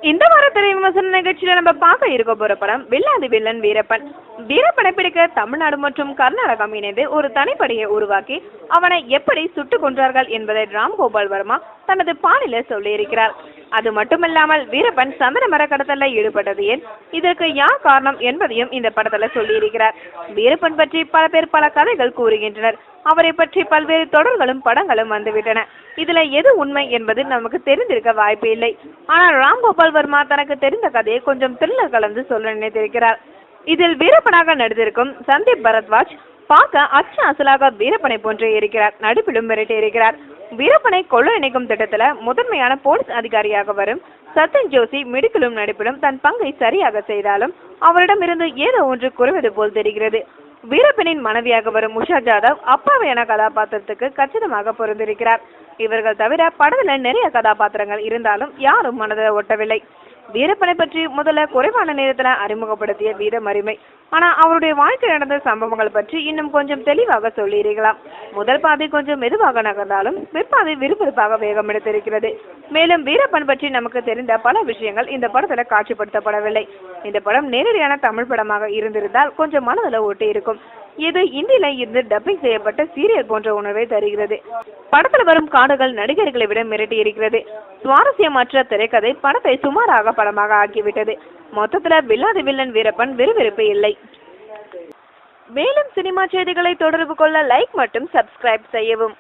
இந்த வார திரை விமர்சன நிகழ்ச்சியில நம்ம பார்க்க இருக்க போற படம் வில்லாதி வில்லன் வீரப்பன். வீரப்பனை பிடிக்க தமிழ்நாடு மற்றும் கர்நாடகம் இணைந்து ஒரு தனிப்படையை உருவாக்கி அவனை எப்படி சுட்டுக் கொன்றார்கள் என்பதை ராம்கோபால் வர்மா தனது பாணியில சொல்லியிருக்கிறார். அது மட்டுமல்லாமல் வீரப்பன் சந்தன மர கடத்தல ஈடுபட்டது ஏன், இதற்கு யார் காரணம் என்பதையும் இந்த படத்துல சொல்லியிருக்கிறார். வீரப்பன் பற்றி பல பேர் பல கதைகள் கூறுகின்றனர். அவரை பற்றி பல்வேறு தொடர்களும் படங்களும் வந்துவிட்டன. இதுல எது உண்மை என்பது நமக்கு தெரிந்திருக்க வாய்ப்பு இல்லை. ஆனால் ராம்கோபால் வர்மா தனக்கு தெரிந்த கதையை கொஞ்சம் த்ரில்லர் கலந்து சொல்ல நினைத்திருக்கிறார். இதில் வீரப்பனாக நடித்திருக்கும் சந்தீப் பரத்வாஜ் பார்க்க அச்சு அசலாக வீரப்பனை போன்றே இருக்கிறார். நடிப்பிலும் மிரட்டி இருக்கிறார். வீரப்பனை கொள்ள நினைக்கும் திட்டத்துல முதன்மையான போலீஸ் அதிகாரியாக வரும் சத்யன் ஜோஷி மிடுக்கிலும் நடிப்பிலும் தன் பங்கை சரியாக செய்தாலும் அவரிடமிருந்து ஏதோ ஒன்று குறைவது போல் தெரிகிறது. வீரப்பனின் மனைவியாக வரும் உஷா ஜாதவ் அப்பாவையான கதாபாத்திரத்துக்கு கச்சிதமாக பொருந்திருக்கிறார். இவர்கள் தவிர படத்துல நிறைய கதாபாத்திரங்கள் இருந்தாலும் யாரும் மனதை ஒட்டவில்லை. வீரப்பனை பற்றி முதல்ல குறைவான நேரத்துல அறிமுகப்படுத்திய வீரம் அருமை. ஆனா அவருடைய வாழ்க்கை நடந்த சம்பவங்கள் பற்றி இன்னும் கொஞ்சம் தெளிவாக சொல்லியிருக்கலாம். முதல் பாதி கொஞ்சம் மெதுவாக நகர்ந்தாலும் பிற்பாதி விறுவிறுப்பாக வேகம் எடுத்திருக்கிறது. மேலும் வீரப்பன் பற்றி நமக்கு தெரிந்த பல விஷயங்கள் இந்த படத்துல காட்சிப்படுத்தப்படவில்லை. இந்த படம் நேரடியான தமிழ் படமாக இருந்திருந்தால் கொஞ்சம் மனதில் ஒட்டி இருக்கும். இது இந்தியில இருந்து டப்பிங் செய்யப்பட்ட சீரியல் போன்ற உணர்வை தருகிறது. படத்துல வரும் காடுகள் நடிகர்களை விட மிரட்டி இருக்கிறது. சுவாரஸ்யமற்ற திரைக்கதை படத்தை சுமாராக படமாக ஆக்கிவிட்டது. மொத்தத்துல வில்லாதி வில்லன் வீரப்பன் விறுவிறுப்பு இல்லை. மேலும் சினிமா செய்திகளை தொடர்பு கொள்ள லைக் மற்றும் சப்ஸ்கிரைப் செய்யவும்.